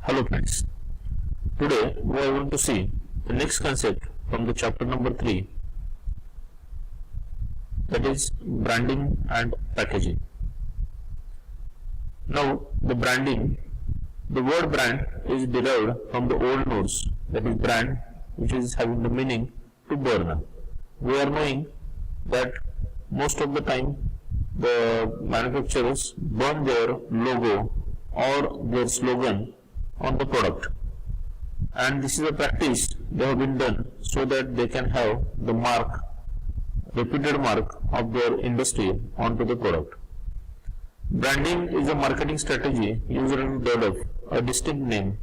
Hello friends, today we are going to see the next concept from the chapter number 3, that is branding and packaging. Now the branding, the word brand is derived from the old Norse, that is brand, which is having the meaning to burn. We are knowing that most of the time the manufacturers burn their logo or their slogan on the product, and this is a practice they have been done so that they can have the mark, repeated mark of their industry onto the product. Branding is a marketing strategy used to develop a distinct name,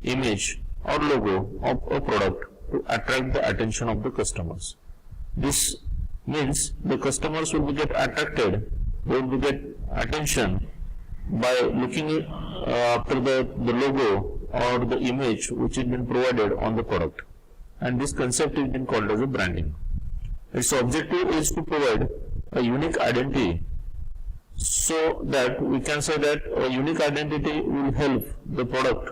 image or logo of a product to attract the attention of the customers. This means the customers will get attracted, they will get attention by looking after the logo or the image which has been provided on the product, and this concept is been called as a branding. Its objective is to provide a unique identity, so that we can say that a unique identity will help the product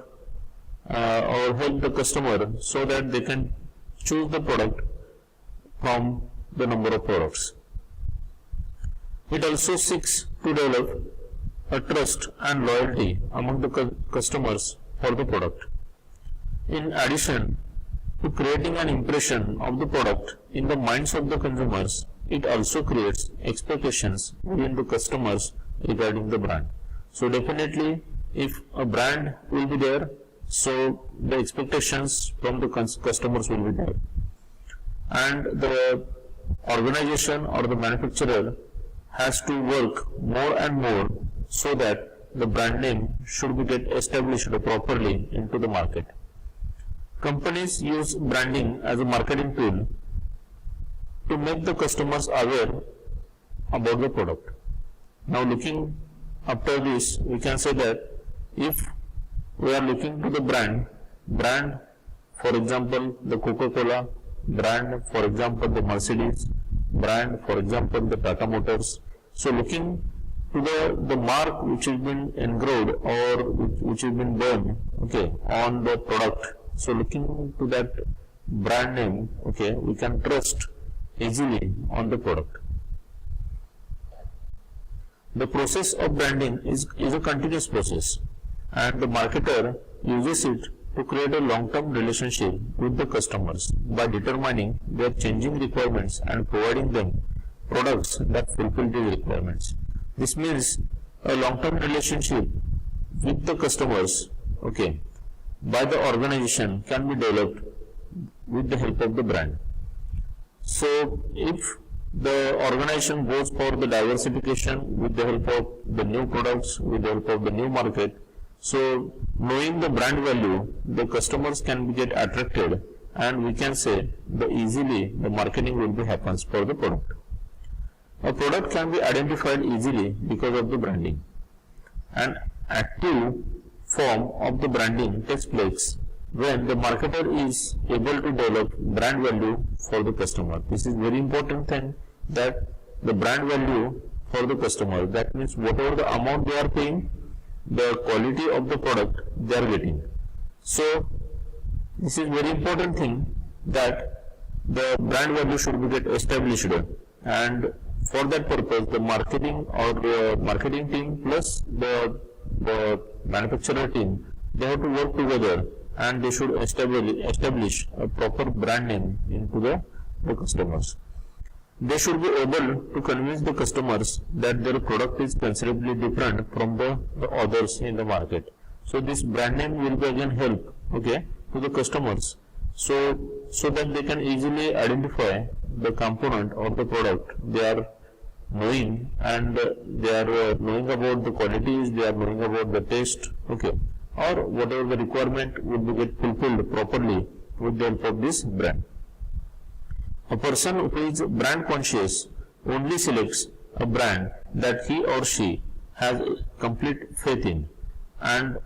or help the customer so that they can choose the product from the number of products. It also seeks to develop a trust and loyalty among the customers for the product. In addition to creating an impression of the product in the minds of the consumers, it also creates expectations within the customers regarding the brand. So definitely, if a brand will be there, so the expectations from the customers will be there, and the organization or the manufacturer has to work more and more so that the brand name should be get established properly into the market. Companies use branding as a marketing tool to make the customers aware about the product. Now looking after this, we can say that if we are looking to the brand, for example the Coca-Cola, brand for example the Mercedes, brand for example the Tata Motors. So looking to the mark which has been engraved or which has been burned, okay, on the product. So looking to that brand name, okay, we can trust easily on the product. The process of branding is a continuous process, and the marketer uses it to create a long-term relationship with the customers by determining their changing requirements and providing them products that fulfill these requirements. This means a long-term relationship with the customers, okay, by the organization can be developed with the help of the brand. So if the organization goes for the diversification with the help of the new products, with the help of the new market, so knowing the brand value, the customers can be get attracted, and we can say the easily the marketing will be happens for the product. A product can be identified easily because of the branding. An active form of the branding takes place when the marketer is able to develop brand value for the customer. This is very important thing, that the brand value for the customer, that means whatever the amount they are paying, the quality of the product they are getting. So this is very important thing, that the brand value should be get established, and for that purpose the marketing or the marketing team plus the manufacturer team, they have to work together, and they should establish a proper brand name into the customers. They should be able to convince the customers that their product is considerably different from the others in the market. So this brand name will be again help, okay, to the customers, so that they can easily identify the component or the product they are knowing, and they are knowing about the qualities, they are knowing about the taste, okay, or whatever the requirement will be get fulfilled properly with the help of this brand. A person who is brand conscious only selects a brand that he or she has complete faith in and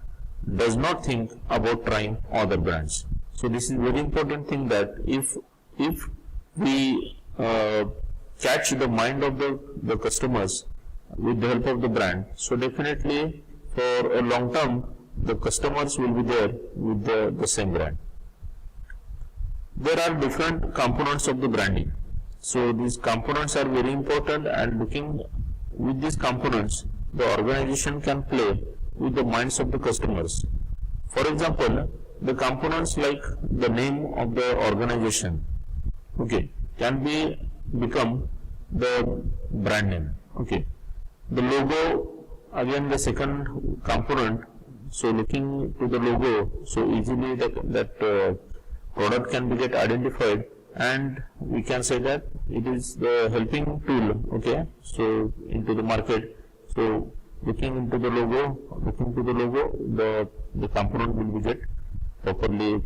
does not think about trying other brands. So this is very important thing, that if we catch the mind of the customers with the help of the brand, so definitely for a long term the customers will be there with the same brand. There are different components of the branding. So these components are very important, and looking with these components, the organization can play with the minds of the customers. For example, the components like the name of the organization, okay, can become the brand name. Okay, the logo, again the second component. So looking to the logo, so easily that product can be get identified, and we can say that it is the helping tool. Okay, so into the market. So looking into the logo, the component will be get properly.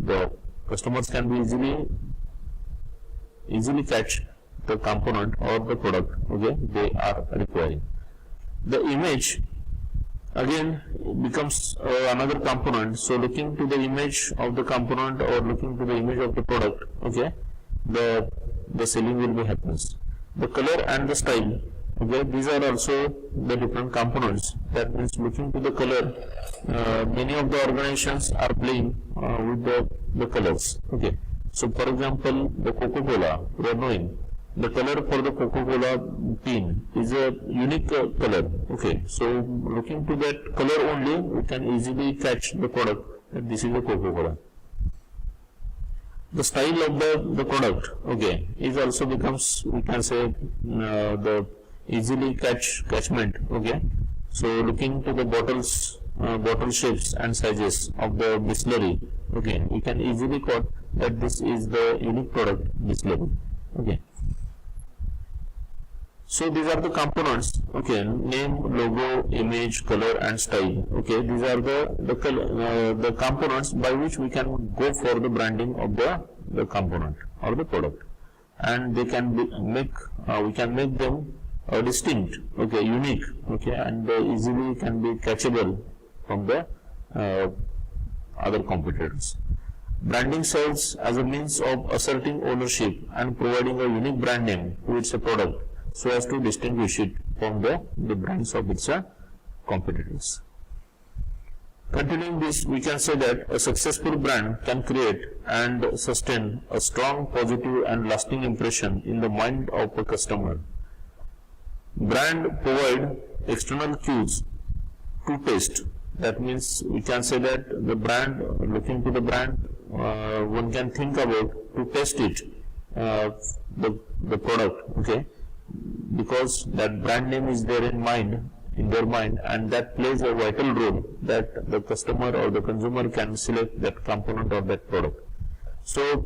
The customers can be easily catch the component or the product, okay, they are requiring. The image again becomes another component. So looking to the image of the component or looking to the image of the product, okay, the selling will be happens. The color and the style, okay, these are also the different components. That means looking to the color, many of the organizations are playing with the colors. Okay, so for example, the Coca-Cola, we are knowing the color for the Coca-Cola pin is a unique color. Okay, so looking to that color only, we can easily catch the product that this is a Coca-Cola. The style of the product, okay, is also becomes, we can say, the easily catchment. Okay, so looking to the bottles, bottle shapes and sizes of the distillery, okay, we can easily caught that this is the unique product distillery. Okay, so these are the components. Okay, name, logo, image, color and style. Okay, these are the components by which we can go for the branding of the component or the product, and they can we can make them distinct, okay, unique, okay, and easily can be catchable from the other competitors. Branding serves as a means of asserting ownership and providing a unique brand name to its product, so as to distinguish it from the brands of its competitors. Continuing this, we can say that a successful brand can create and sustain a strong, positive and lasting impression in the mind of a customer. Brand provide external cues to taste. That means we can say that the brand, looking to the brand, one can think about to test it, the product, okay, because that brand name is there in their mind, and that plays a vital role that the customer or the consumer can select that component or that product. So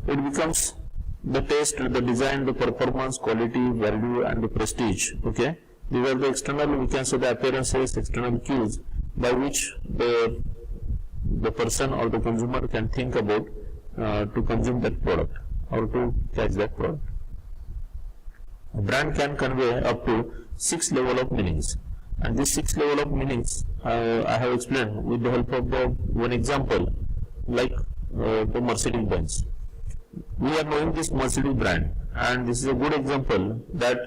it becomes the taste, the design, the performance, quality, value and the prestige. Okay, these are the external, we can say the appearances, external cues by which the person or the consumer can think about to consume that product or to catch that product. A brand can convey up to 6 levels of meanings, and this 6 levels of meanings I have explained with the help of one example, like the Mercedes-Benz. We are knowing this Mercedes brand, and this is a good example that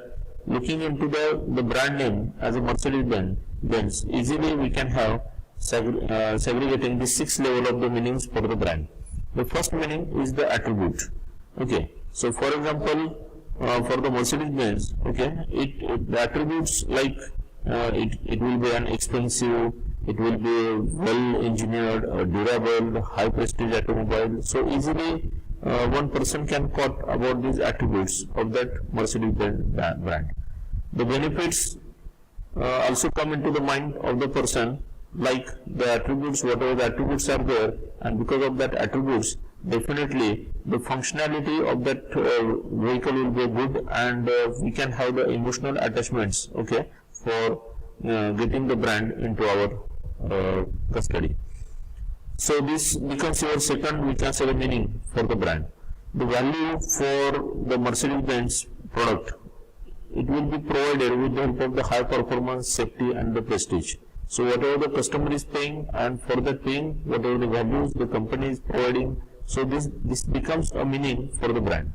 looking into the brand name as a Mercedes-Benz, easily we can have segregating the 6 levels of the meanings for the brand. The first meaning is the attribute. Okay, so for example, for the Mercedes-Benz, okay, the attributes like it will be an expensive, it will be well engineered, durable, high prestige automobile. So easily one person can quote about these attributes of that Mercedes-Benz brand. The benefits also come into the mind of the person, like the attributes, whatever the attributes are there, and because of that attributes, definitely the functionality of that vehicle will be good, and we can have the emotional attachments, okay, for getting the brand into our custody. So this becomes your second, we can say, the meaning for the brand. The value for the Mercedes-Benz product, it will be provided with the help of the high performance, safety and the prestige. So whatever the customer is paying, and for that paying, whatever the values the company is providing, so this becomes a meaning for the brand.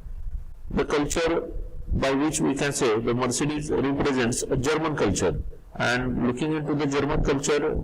The culture by which we can say the Mercedes represents a German culture, And looking into the German culture,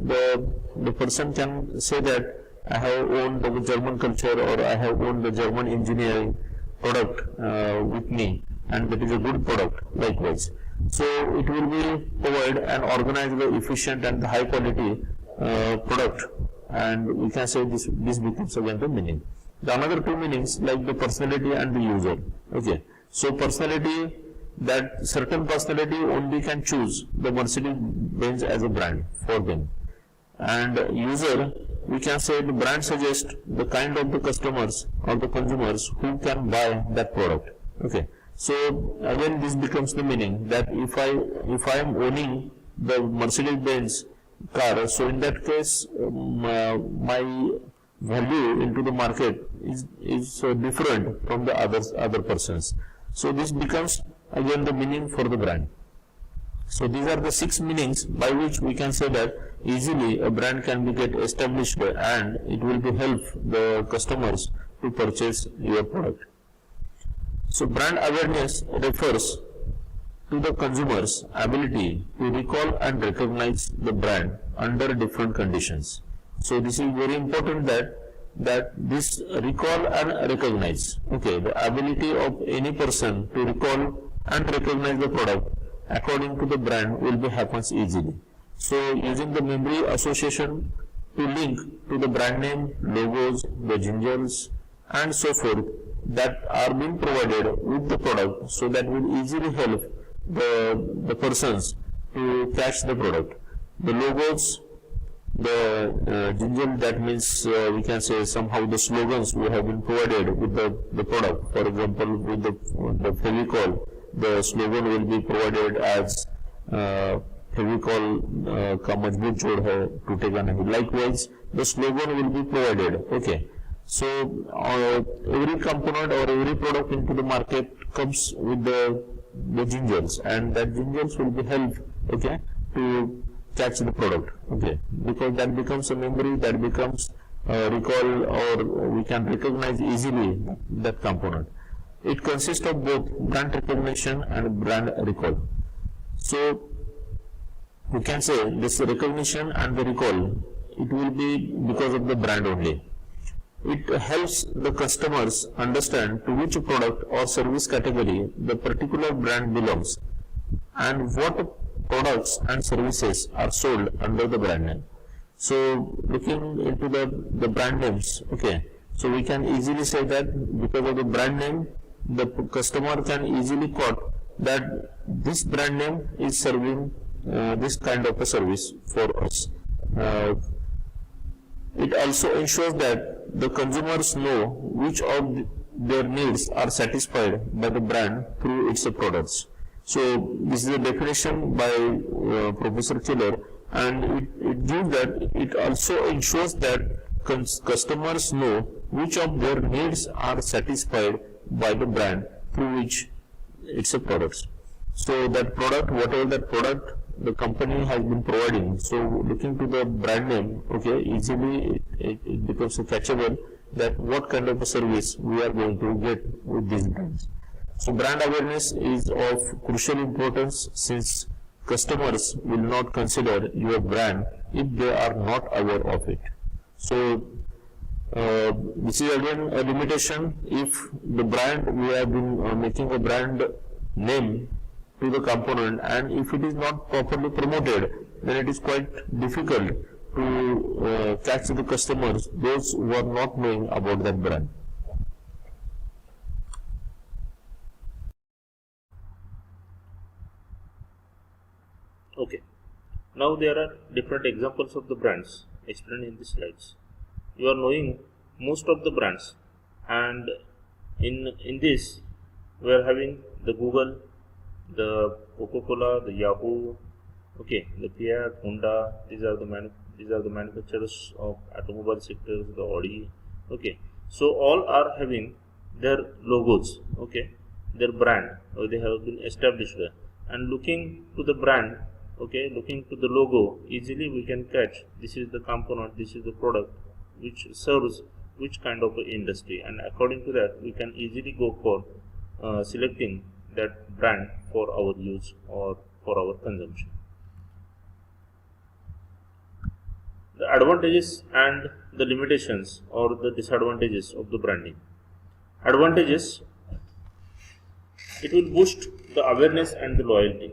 the person can say that I have owned the German culture, or I have owned the German engineering product with me, and that is a good product likewise. So it will be provide and organize the efficient and the high quality product, and we can say this becomes again the meaning. The another two meanings like the personality and the user. Okay, so personality, that certain personality only can choose the Mercedes-Benz as a brand for them, and user, we can say the brand suggests the kind of the customers or the consumers who can buy that product. Okay, so again this becomes the meaning that if I am owning the Mercedes-Benz car, so in that case my value into the market is different from the other persons. So this becomes again the meaning for the brand. So these are the 6 meanings by which we can say that easily a brand can be get established, and it will be help the customers to purchase your product. So brand awareness refers to the consumer's ability to recall and recognize the brand under different conditions. So this is very important that this recall and recognize, okay, the ability of any person to recall and recognize the product according to the brand will be happens easily. So using the memory association to link to the brand name, logos, the jingles and so forth that are being provided with the product, so that will easily help the persons to catch the product. The logos, the jingle, that means we can say somehow the slogans we have been provided with the product. For example, with the Fevicol, the slogan will be provided as Fevicol का मजबूत जोड़ है टूटेगा नहीं. Likewise, the slogan will be provided. Okay, so every component or every product into the market comes with the jingles, and that jingles will be help, okay, to catch the product. Okay, because that becomes a memory, that becomes recall, or we can recognize easily that component. It consists of both brand recognition and brand recall. So we can say this recognition and the recall, it will be because of the brand only. It helps the customers understand to which product or service category the particular brand belongs and what products and services are sold under the brand name. So looking into the brand names, okay, so we can easily say that because of the brand name, the customer can easily quote that this brand name is serving this kind of a service for us. It also ensures that the consumers know which of their needs are satisfied by the brand through its products. So this is a definition by Professor Keller, and it gives that it also ensures that customers know which of their needs are satisfied by the brand through which it's a product. So that product, whatever that product the company has been providing, so looking to the brand name, okay, easily it becomes a catchable that what kind of a service we are going to get with these brands. So brand awareness is of crucial importance, since customers will not consider your brand if they are not aware of it. So this is again a limitation. If the brand, we have been making a brand name to the component, and if it is not properly promoted, then it is quite difficult to catch the customers, those who are not knowing about that brand. Okay, now there are different examples of the brands explained in the slides. You are knowing most of the brands, and in this we are having the Google, the Coca-Cola, the Yahoo, okay, the Fiat, Honda. These are the manufacturers of automobile sectors, the Audi. Okay, so all are having their logos, okay, their brand, or they have been established there. And looking to the brand, okay, looking to the logo, easily we can catch this is the component, this is the product which serves which kind of industry, and according to that we can easily go for selecting that brand for our use or for our consumption. The advantages and the limitations or the disadvantages of the branding. Advantages: it will boost the awareness and the loyalty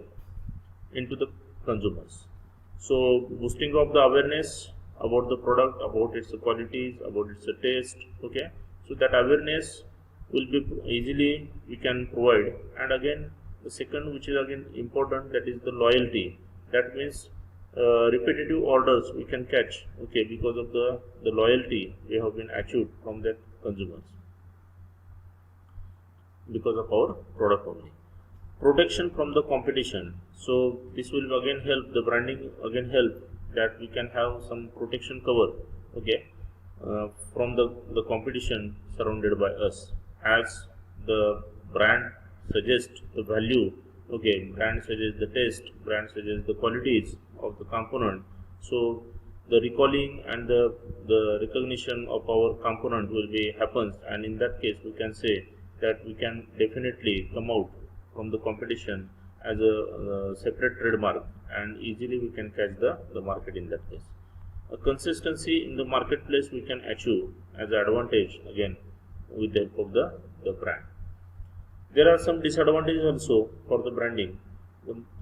into the consumers. So boosting of the awareness about the product, about its qualities, about its taste. Okay, so that awareness will be easily we can provide. And again, the second, which is again important, that is the loyalty. That means repetitive orders we can catch. Okay, because of the loyalty we have been achieved from the consumers because of our product only. Protection from the competition. So this will again help the branding, again help that we can have some protection cover, okay, from the competition surrounded by us, as the brand suggests the value, okay, brand suggests the taste, brand suggests the qualities of the component. So the recalling and the recognition of our component will be happens, and in that case we can say that we can definitely come out from the competition as a separate trademark, and easily we can catch the market in that case. A consistency in the marketplace we can achieve as an advantage again with the help of the brand. There are some disadvantages also for the branding.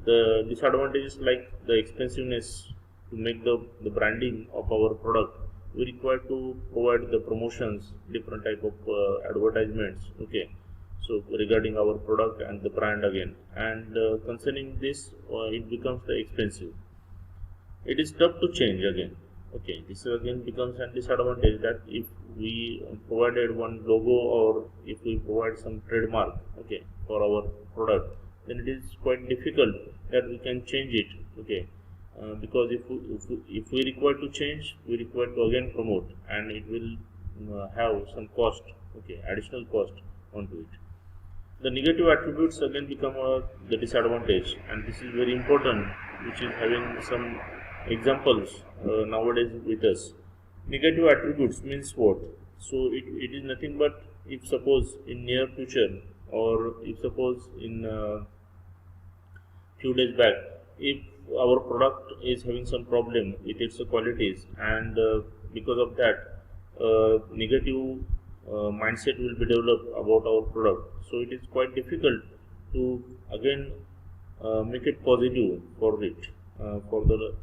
The disadvantages like the expensiveness to make the branding of our product. We require to provide the promotions, different type of advertisements, okay, so regarding our product and the brand again, and concerning this it becomes the expensive. It is tough to change again, okay, this again becomes a disadvantage, that if we provided one logo or if we provide some trademark, okay, for our product, then it is quite difficult that we can change it, okay, because if we require to change, we require to again promote, and it will have some cost, okay, additional cost onto it. The negative attributes again become the disadvantage, and this is very important, which is having some examples nowadays with us. Negative attributes means what? So it is nothing but, if suppose in near future, or if suppose in few days back, if our product is having some problem with its qualities, and because of that negative mindset will be developed about our product, so it is quite difficult to again make it positive for it for the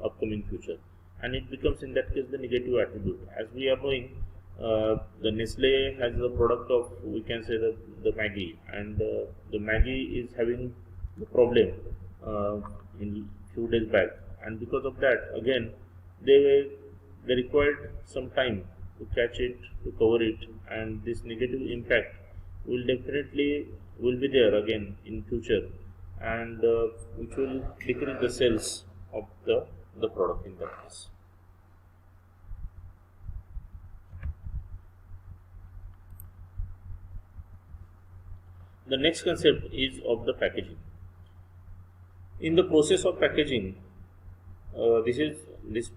upcoming future, and it becomes in that case the negative attribute. As we are knowing, the Nestle has the product of, we can say, the Maggi, and the Maggi is having the problem in few days back, and because of that again they required some time to catch it, to cover it, and this negative impact will definitely will be there again in future, and which will decrease the sales of the product in that case. The next concept is of the packaging. In the process of packaging, this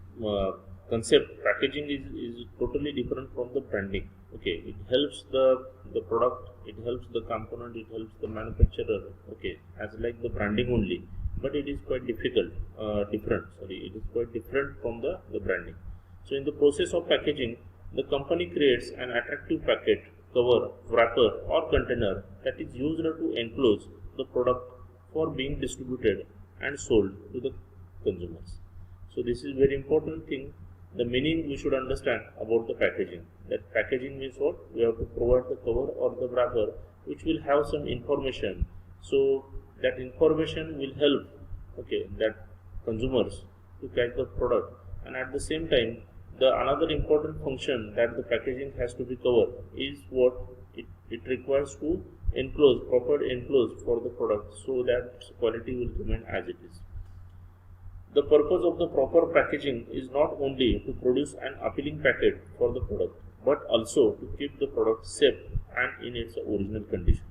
concept, packaging is totally different from the branding. Okay, it helps the product, it helps the component, it helps the manufacturer. Okay, as like the branding only, but it is quite different. It is quite different from the branding. So in the process of packaging, the company creates an attractive packet, cover, wrapper, or container that is used to enclose the product for being distributed and sold to the consumers. So this is very important thing. The meaning we should understand about the packaging. That packaging means what? We have to provide the cover or the wrapper which will have some information. So that information will help, okay, that consumers to catch the product, and at the same time the another important function that the packaging has to be covered is what? It requires to enclose, proper enclose for the product, so that quality will remain as it is. The purpose of the proper packaging is not only to produce an appealing packet for the product, but also to keep the product safe and in its original condition.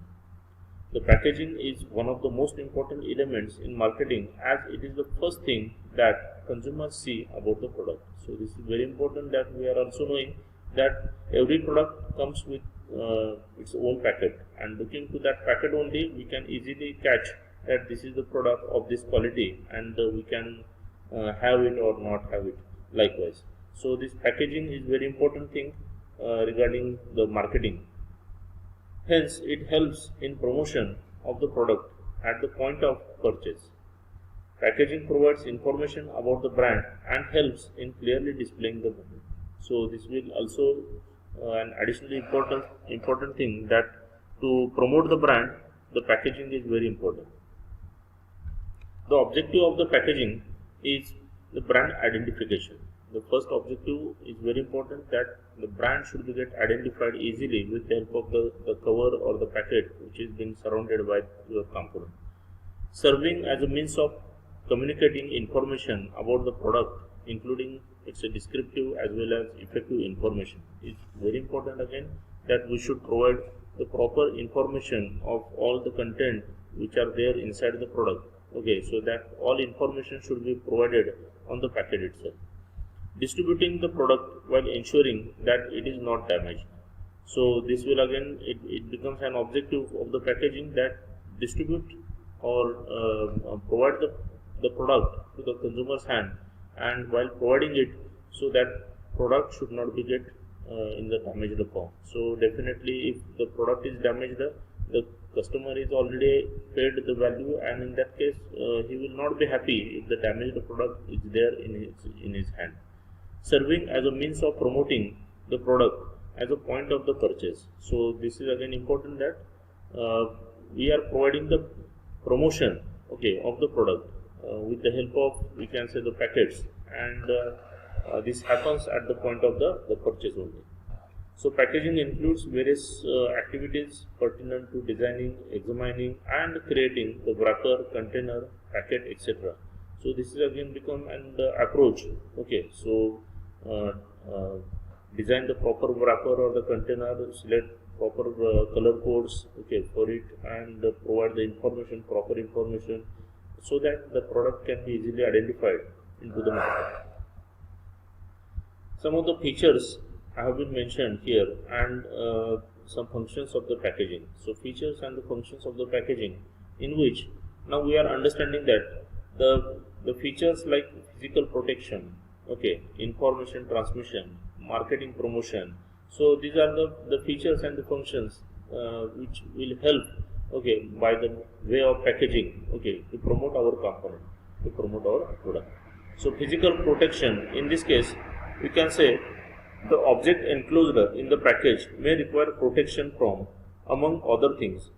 The packaging is one of the most important elements in marketing, as it is the first thing that consumers see about the product. So this is very important, that we are also knowing that every product comes with its own packet, and looking to that packet only we can easily catch that this is the product of this quality, and we can have it or not have it. likewise. So this packaging is very important thing regarding the marketing. Hence, it helps in promotion of the product at the point of purchase. Packaging provides information about the brand and helps in clearly displaying the brand. So this will also an additionally important thing, that to promote the brand, the packaging is very important. The objective of the packaging is the brand identification. The first objective is very important, that the brand should be get identified easily with the help of the cover or the packet which is being surrounded by your component. Serving as a means of communicating information about the product, including its a descriptive as well as effective information. It's very important again that we should provide the proper information of all the content which are there inside the product. Okay, so that all information should be provided on the packet itself. Distributing the product while ensuring that it is not damaged. So this will again, it becomes an objective of the packaging, that distribute or provide the product to the consumer's hand, and while providing it, so that product should not be get in the damaged form. So definitely, if the product is damaged, the customer is already paid the value, and in that case he will not be happy if the damaged product is there in his hand. Serving as a means of promoting the product as a point of the purchase. So this is again important, that we are providing the promotion, okay, of the product with the help of, we can say, the packets, and this happens at the point of the purchase only. So packaging includes various activities pertinent to designing, examining and creating the wrapper, container, packet, etc. So this is again become an approach. Okay, so design the proper wrapper or the container, select proper color codes, okay, for it, and provide the information, proper information, so that the product can be easily identified into the market. Some of the features have been mentioned here, and some functions of the packaging. So features and the functions of the packaging, in which now we are understanding that the features like physical protection, okay, information transmission, marketing promotion. So these are the features and the functions which will help, okay, by the way of packaging, okay, to promote our component, to promote our product. So physical protection, in this case, we can say the object enclosed in the package may require protection from, among other things,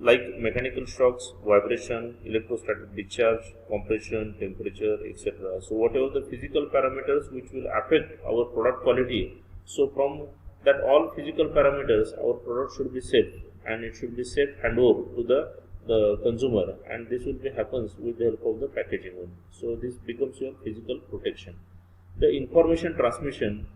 like mechanical shocks, vibration, electrostatic discharge, compression, temperature, etc. So whatever the physical parameters which will affect our product quality, so from that all physical parameters, our product should be safe, and it should be safe handover to the consumer, and this will be happens with the help of the packaging only. So this becomes your physical protection. The information transmission,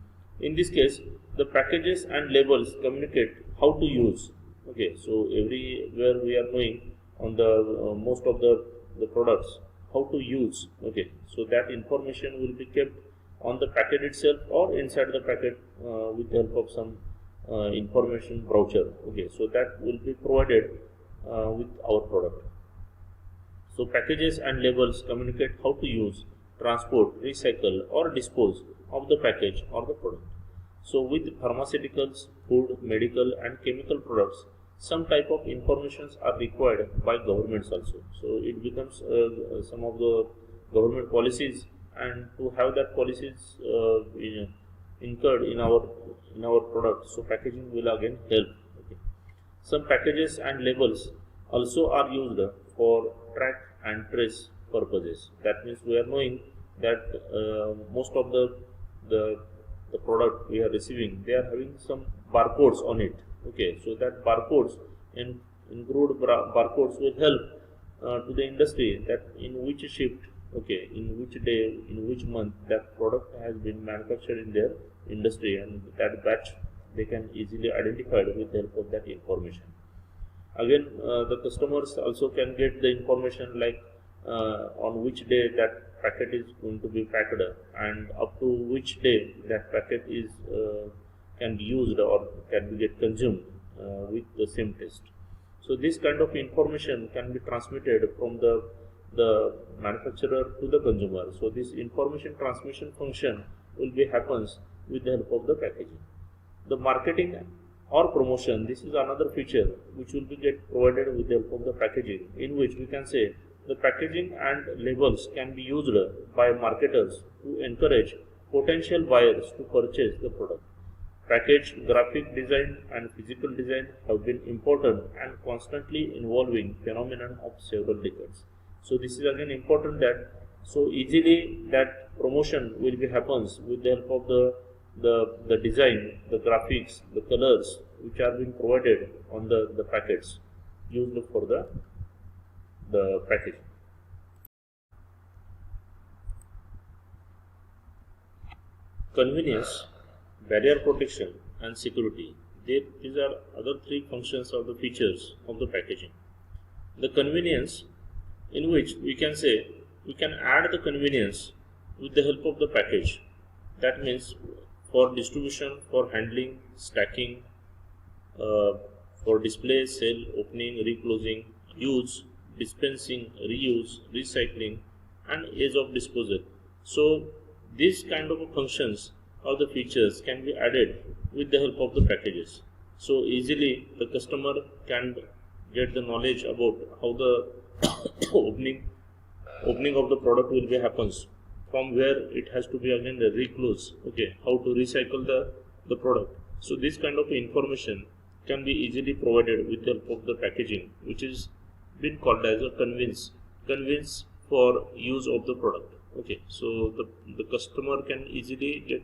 in this case, the packages and labels communicate how to use. Okay, so everywhere we are knowing on the most of the products how to use. Okay, so that information will be kept on the packet itself or inside the packet with the help of some information brochure. Okay, so that will be provided with our product. So packages and labels communicate how to use, transport, recycle or dispose of the package or the product. So with pharmaceuticals, food, medical and chemical products, some type of informations are required by governments also. So it becomes some of the government policies, and to have that policies incurred in our product, so packaging will again help. Okay. Some packages and labels also are used for track and trace purposes. That means we are knowing that most of the product we are receiving, they are having some barcodes on it. Okay, so that barcodes and include barcodes will help to the industry that in which shift, okay, in which day, in which month that product has been manufactured in their industry, and that batch they can easily identify with the help of that information. Again, the customers also can get the information like on which day that packet is going to be packed, and up to which day that packet is can be used or can be get consumed with the same taste. So this kind of information can be transmitted from the the manufacturer to the consumer. So this information transmission function will be happens with the help of the packaging. The marketing or promotion, this is another feature which will be get provided with the help of the packaging, in which we can say the packaging and labels can be used by marketers to encourage potential buyers to purchase the product. Package, graphic design and physical design have been important and constantly evolving phenomenon of several decades. So this is again important that so easily that promotion will be happens with the help of the design, the graphics, the colors which are being provided on the packets used for the packaging. Convenience, barrier protection and security. These are other three functions of the features of the packaging. The convenience, in which we can say we can add the convenience with the help of the package. That means for distribution, for handling, stacking, for display, sale, opening, reclosing, use, dispensing, reuse, recycling and ease of disposal. So these kind of functions or the features can be added with the help of the packages. So easily the customer can get the knowledge about how the opening of the product will be happens, from where it has to be again reclose, okay, how to recycle the product. So this kind of information can be easily provided with the help of the packaging, which is been called as a convince for use of the product. Okay, so the customer can easily get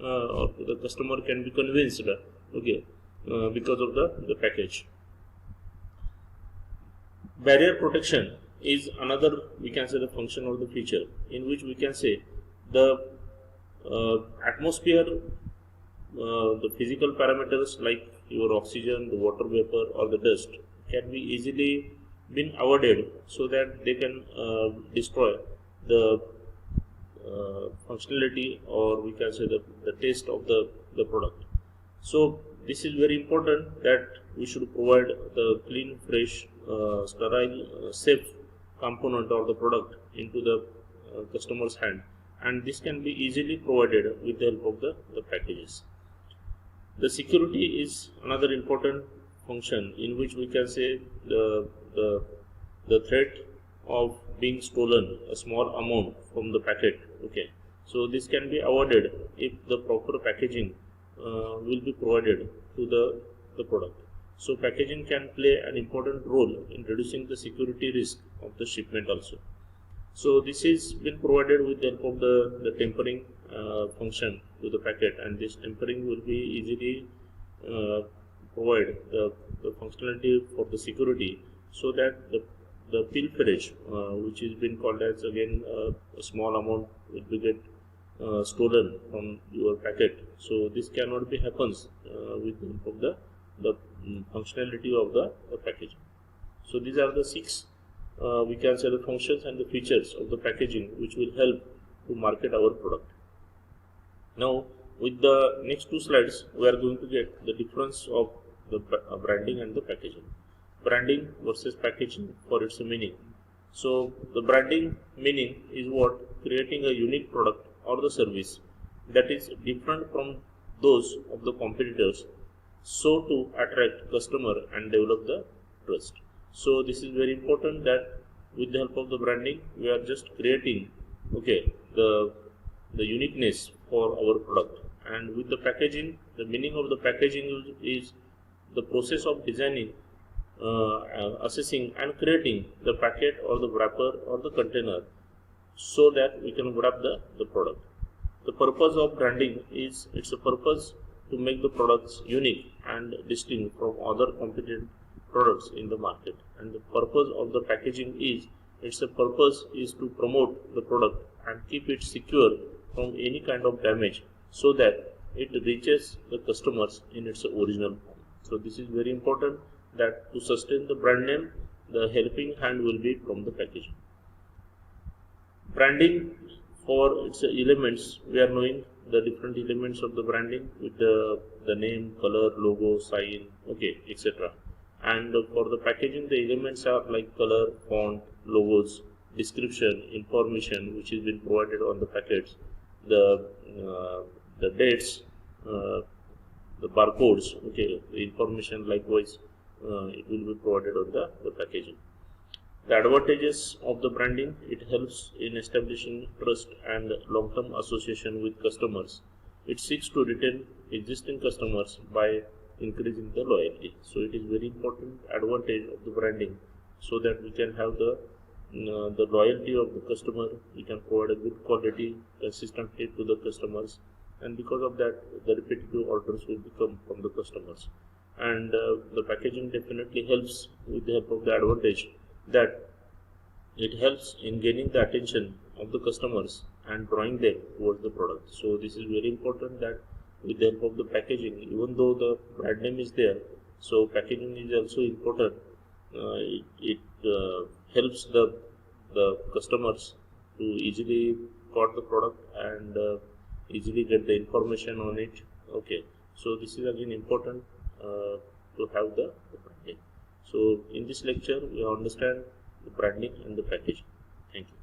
or the customer can be convinced, okay, because of the package. Barrier protection is another, we can say, the function of the feature, in which we can say the atmosphere, the physical parameters like your oxygen, the water vapor or the dust can be easily been avoided, so that they can destroy the functionality, or we can say the taste of the product. So this is very important that we should provide the clean, fresh, sterile, safe component or the product into the customer's hand, and this can be easily provided with the help of the packages. The security is another important function, in which we can say the threat of being stolen a small amount from the packet. Okay, so this can be avoided if the proper packaging will be provided to the product. So packaging can play an important role in reducing the security risk of the shipment also. So this is been provided with the help of the tempering function to the packet, and this tempering will be easily provide the functionality for the security, so that the pilferage, which is been called as again a small amount will be get stolen from your packet. So this cannot be happens with the help of the functionality of the packaging. So these are the six we can say the functions and the features of the packaging which will help to market our product. Now with the next two slides we are going to get the difference of the branding and the packaging. Branding versus packaging for its meaning. So the branding meaning is what? Creating a unique product or the service that is different from those of the competitors, so to attract customer and develop the trust. So this is very important that with the help of the branding we are just creating, okay, the uniqueness for our product. And with the packaging, the meaning of the packaging is the process of designing, assessing and creating the packet or the wrapper or the container, so that we can wrap the product. The purpose of branding is, it's a purpose to make the products unique and distinct from other competent products in the market. And the purpose of the packaging is, its a purpose is to promote the product and keep it secure from any kind of damage, so that it reaches the customers in its original form. So this is very important, that to sustain the brand name, the helping hand will be from the packaging. Branding, for its elements, we are knowing the different elements of the branding with the name, color, logo, sign, okay, etc. And for the packaging, the elements are like color, font, logos, description, information which is been provided on the packets, the dates, the barcodes, okay, the information likewise it will be provided on the packaging. The advantages of the branding: it helps in establishing trust and long-term association with customers. It seeks to retain existing customers by increasing the loyalty. So it is very important advantage of the branding, so that we can have the loyalty of the customer. We can provide a good quality consistently to the customers, and because of that, the repetitive orders will become from the customers. And the packaging definitely helps with the help of the advantage that it helps in gaining the attention of the customers and drawing them towards the product. So this is very important that with the help of the packaging, even though the brand name is there, so packaging is also important. It helps the customers to easily got the product and easily get the information on it. Okay, so this is again important to have the branding. So in this lecture we understand the branding and the packaging. Thank you.